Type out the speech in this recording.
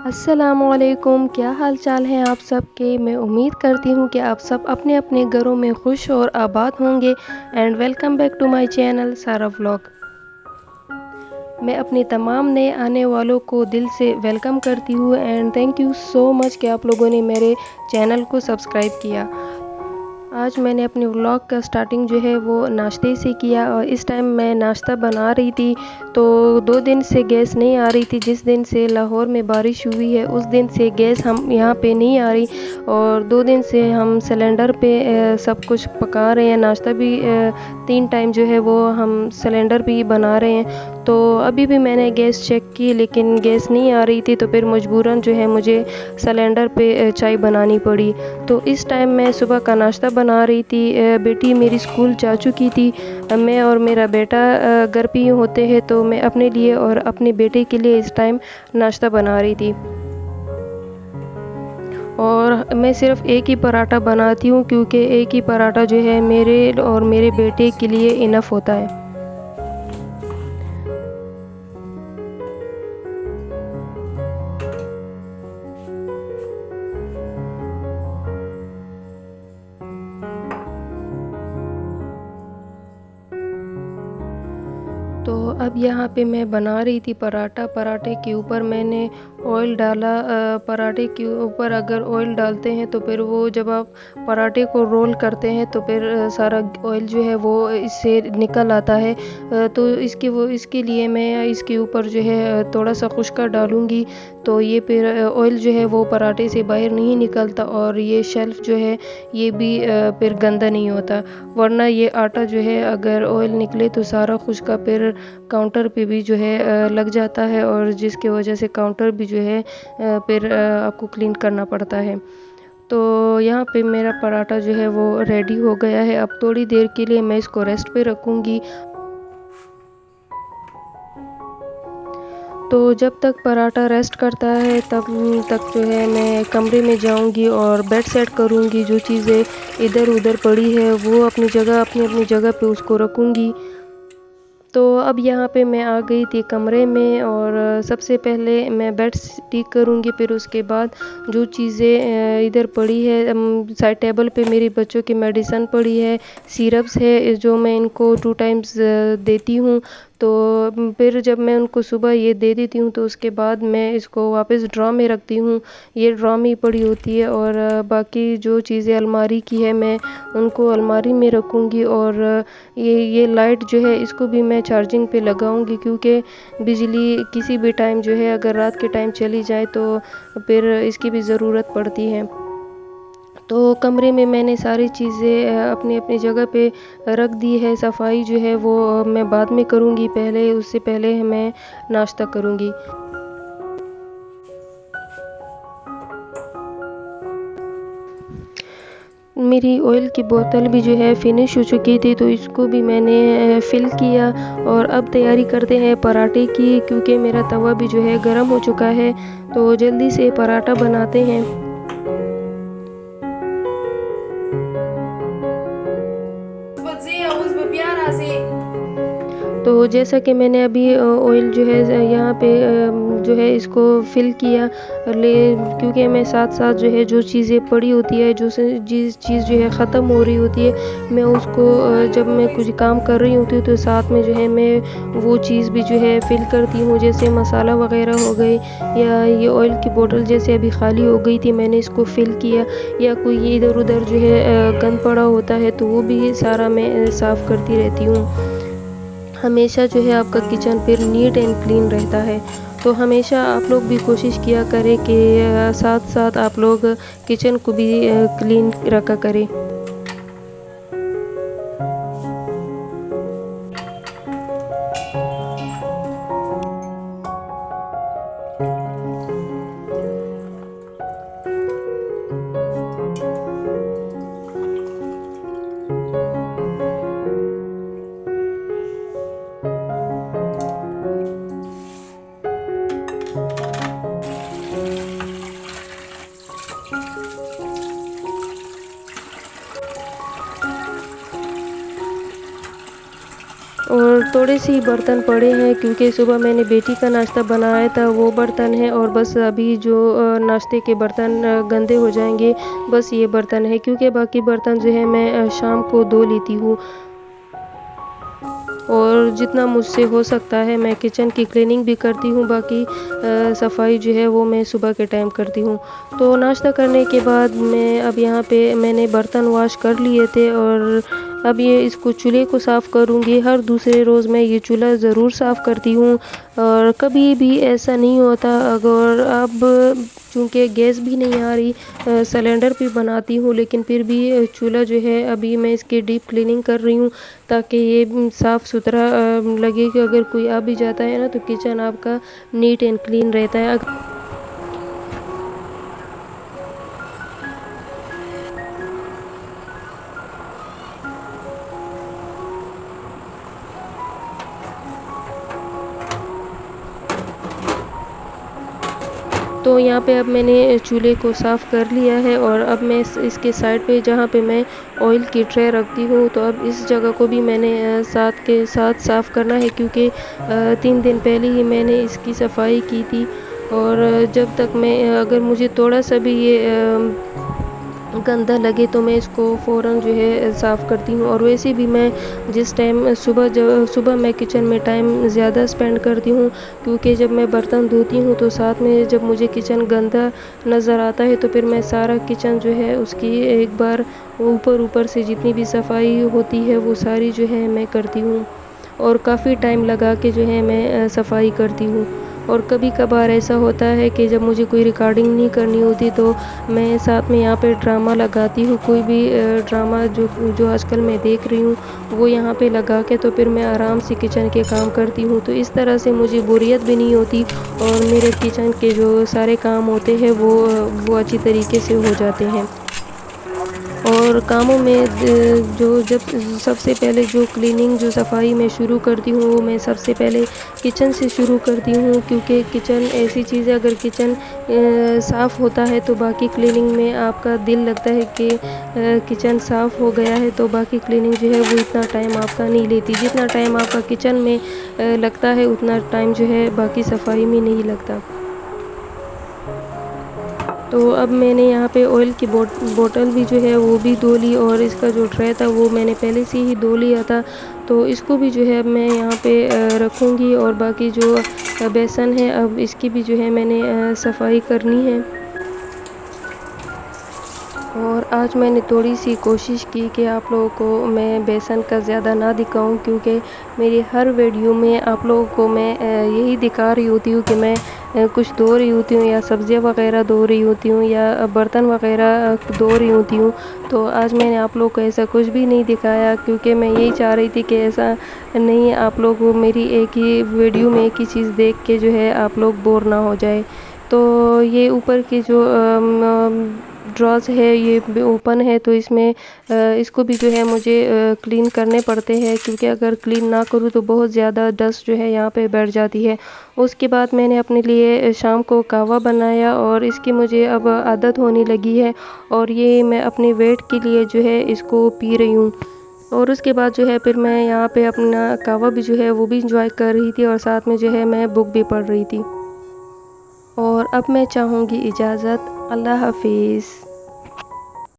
अस्सलामुअलैकुम, क्या हाल चाल हैं आप सबके। मैं उम्मीद करती हूँ कि आप सब अपने अपने घरों में खुश और आबाद होंगे। And welcome back to my channel Sara vlog. मैं अपने तमाम नए आने वालों को दिल से वेलकम करती हूँ and thank you so much कि आप लोगों ने मेरे चैनल को सब्सक्राइब किया। आज मैंने अपने व्लॉग का स्टार्टिंग जो है वो नाश्ते से किया और इस टाइम मैं नाश्ता बना रही थी। तो 2 दिन से गैस नहीं आ रही थी। जिस दिन से लाहौर में बारिश हुई है उस दिन से गैस हम यहाँ पे नहीं आ रही और 2 दिन से हम सिलेंडर पे सब कुछ पका रहे हैं। नाश्ता भी 3 टाइम जो है वो हम सिलेंडर पे ही बना रहे हैं। तो अभी भी मैंने गैस चेक की लेकिन गैस नहीं आ रही थी, तो फिर मजबूरन जो है मुझे सिलेंडर पे चाय बनानी पड़ी। तो इस टाइम मैं सुबह का नाश्ता बना रही थी। बेटी मेरी स्कूल जा चुकी थी। मैं और मेरा बेटा घर पे ही होते हैं, तो मैं अपने लिए और अपने बेटे के लिए इस टाइम नाश्ता बना रही थी। और मैं सिर्फ़ एक ही पराठा बनाती हूँ क्योंकि एक ही पराठा जो है मेरे और मेरे बेटे के लिए इनफ होता है। तो अब यहाँ पे मैं बना रही थी पराठा। पराठे के ऊपर मैंने ऑयल डाला। पराठे के ऊपर अगर ऑयल डालते हैं तो फिर वो जब आप पराठे को रोल करते हैं तो फिर सारा ऑयल जो है वो इससे निकल आता है। तो इसके लिए मैं इसके ऊपर जो है थोड़ा सा खुश्का डालूँगी, तो ये फिर ऑयल जो है वो पराठे से बाहर नहीं निकलता और ये शेल्फ जो है ये भी फिर गंदा नहीं होता। वरना ये आटा जो है अगर ऑयल निकले तो सारा खुश्का फिर काउंटर पे भी जो है लग जाता है और जिसकी वजह से काउंटर भी जो है फिर आपको क्लीन करना पड़ता है। तो यहाँ पे मेरा पराठा जो है वो रेडी हो गया है। अब थोड़ी देर के लिए मैं इसको रेस्ट पे रखूँगी। तो जब तक पराठा रेस्ट करता है तब तक जो है मैं कमरे में जाऊंगी और बेड सेट करूंगी। जो चीज़ें इधर उधर पड़ी है वो अपनी अपनी जगह पे उसको रखूंगी। तो अब यहाँ पे मैं आ गई थी कमरे में और सबसे पहले मैं बेड ठीक करूँगी। फिर उसके बाद जो चीज़ें इधर पड़ी है, साइड टेबल पे मेरी बच्चों की मेडिसिन पड़ी है, सिरप्स है जो मैं इनको 2 टाइम्स देती हूँ। तो फिर जब मैं उनको सुबह ये दे देती हूँ तो उसके बाद मैं इसको वापस ड्रॉ में रखती हूँ। ये ड्रॉ में ही पड़ी होती है और बाकी जो चीज़ें अलमारी की है मैं उनको अलमारी में रखूँगी। और ये लाइट जो है इसको भी मैं चार्जिंग पे लगाऊंगी क्योंकि बिजली किसी भी टाइम जो है अगर रात के टाइम चली जाए तो फिर इसकी भी ज़रूरत पड़ती है। तो कमरे में मैंने सारी चीज़ें अपनी अपनी जगह पे रख दी है। सफाई जो है वो मैं बाद में करूँगी, पहले उससे पहले मैं नाश्ता करूँगी। मेरी ऑयल की बोतल भी जो है फिनिश हो चुकी थी, तो इसको भी मैंने फ़िल किया। और अब तैयारी करते हैं पराठे की क्योंकि मेरा तवा भी जो है गर्म हो चुका है। तो जल्दी से पराठा बनाते हैं। तो जैसा कि मैंने अभी ऑयल जो है यहाँ पे जो है इसको फिल किया ले, क्योंकि मैं साथ साथ जो है जो चीज़ें पड़ी होती है, जिस चीज़ जो है ख़त्म हो रही होती है, मैं उसको जब मैं कुछ काम कर रही होती हूँ तो साथ में जो है मैं वो चीज़ भी जो है फिल करती हूँ। जैसे मसाला वगैरह हो गए या ये ऑयल की बोतल जैसे अभी खाली हो गई थी मैंने इसको फिल किया, या कोई इधर उधर जो है गंद पड़ा होता है तो वो भी सारा मैं साफ़ करती रहती हूँ। हमेशा जो है आपका किचन फिर नीट एंड क्लीन रहता है। तो हमेशा आप लोग भी कोशिश किया करें कि साथ साथ आप लोग किचन को भी क्लीन रखा करें। और थोड़े से ही बर्तन पड़े हैं क्योंकि सुबह मैंने बेटी का नाश्ता बनाया था, वो बर्तन है और बस अभी जो नाश्ते के बर्तन गंदे हो जाएंगे, बस ये बर्तन है क्योंकि बाकी बर्तन जो है मैं शाम को धो लेती हूँ। और जितना मुझसे हो सकता है मैं किचन की क्लीनिंग भी करती हूँ, बाकी सफाई जो है वो मैं सुबह के टाइम करती हूँ। तो नाश्ता करने के बाद मैं अब यहाँ पे मैंने बर्तन वॉश कर लिए थे और अब ये इसको चूल्हे को साफ़ करूँगी। हर दूसरे रोज़ मैं ये चूल्हा ज़रूर साफ़ करती हूँ और कभी भी ऐसा नहीं होता। अगर अब चूँकि गैस भी नहीं आ रही, सिलेंडर भी बनाती हूँ, लेकिन फिर भी चूल्हा जो है अभी मैं इसकी डीप क्लीनिंग कर रही हूँ ताकि ये साफ़ सुथरा लगे कि अगर कोई आ भी जाता है ना तो किचन आपका नीट एंड क्लीन रहता है। तो यहाँ पे अब मैंने चूल्हे को साफ़ कर लिया है और अब मैं इसके साइड पे जहाँ पे मैं ऑयल की ट्रे रखती हूँ, तो अब इस जगह को भी मैंने साथ के साथ साफ़ करना है क्योंकि 3 दिन पहले ही मैंने इसकी सफाई की थी। और जब तक मैं अगर मुझे थोड़ा सा भी ये गंदा लगे तो मैं इसको फ़ौरन जो है साफ़ करती हूँ। और वैसे भी मैं जिस टाइम सुबह मैं किचन में टाइम ज़्यादा स्पेंड करती हूँ क्योंकि जब मैं बर्तन धोती हूँ तो साथ में जब मुझे किचन गंदा नज़र आता है तो फिर मैं सारा किचन जो है उसकी एक बार ऊपर से जितनी भी सफाई होती है वो सारी जो है मैं करती हूँ और काफ़ी टाइम लगा के जो है मैं सफाई करती हूँ। और कभी कभार ऐसा होता है कि जब मुझे कोई रिकॉर्डिंग नहीं करनी होती तो मैं साथ में यहाँ पे ड्रामा लगाती हूँ, कोई भी ड्रामा जो जो आजकल मैं देख रही हूँ वो यहाँ पे लगा के तो फिर मैं आराम से किचन के काम करती हूँ। तो इस तरह से मुझे बोरियत भी नहीं होती और मेरे किचन के जो सारे काम होते हैं वो अच्छी तरीके से हो जाते हैं। और कामों में जो जब सबसे पहले जो क्लीनिंग जो सफाई मैं शुरू करती हूँ वो मैं सबसे पहले किचन से शुरू करती हूँ क्योंकि किचन ऐसी चीज़ है, अगर किचन साफ़ होता है तो बाकी क्लीनिंग में आपका दिल लगता है कि किचन साफ़ हो गया है तो बाकी क्लीनिंग जो है वो इतना टाइम आपका नहीं लेती। जितना टाइम आपका किचन में लगता है उतना टाइम जो है बाकी सफाई में नहीं लगता। तो अब मैंने यहाँ पे ऑयल की बोतल भी जो है वो भी धो ली और इसका जो ट्रे था वो मैंने पहले से ही धो लिया था। तो इसको भी जो है अब मैं यहाँ पे रखूँगी और बाकी जो बेसन है अब इसकी भी जो है मैंने सफाई करनी है। और आज मैंने थोड़ी सी कोशिश की कि आप लोगों को मैं बेसन का ज़्यादा ना दिखाऊं क्योंकि मेरी हर वीडियो में आप लोगों को मैं यही दिखा रही होती हूँ कि मैं कुछ धो रही होती हूँ या सब्ज़ियाँ वगैरह धो रही होती हूँ या बर्तन वगैरह धो रही होती हूँ। तो आज मैंने आप लोगों को ऐसा कुछ भी नहीं दिखाया क्योंकि मैं यही चाह रही थी कि ऐसा नहीं आप लोग मेरी एक ही वीडियो में एक ही चीज़ देख के जो है आप लोग बोर ना हो जाए। तो ये ऊपर की जो ड्रॉज है ये ओपन है तो इसमें इसको भी जो है मुझे क्लीन करने पड़ते हैं क्योंकि अगर क्लीन ना करूँ तो बहुत ज़्यादा डस्ट जो है यहाँ पे बैठ जाती है। उसके बाद मैंने अपने लिए शाम को कहवा बनाया और इसकी मुझे अब आदत होने लगी है और ये मैं अपने वेट के लिए जो है इसको पी रही हूँ। और उसके बाद जो है फिर मैं यहाँ पे अपना कहवा भी जो है वो भी इंजॉय कर रही थी और साथ में जो है मैं बुक भी पढ़ रही थी। और अब मैं चाहूँगी इजाज़त। अल्लाह हाफिज़।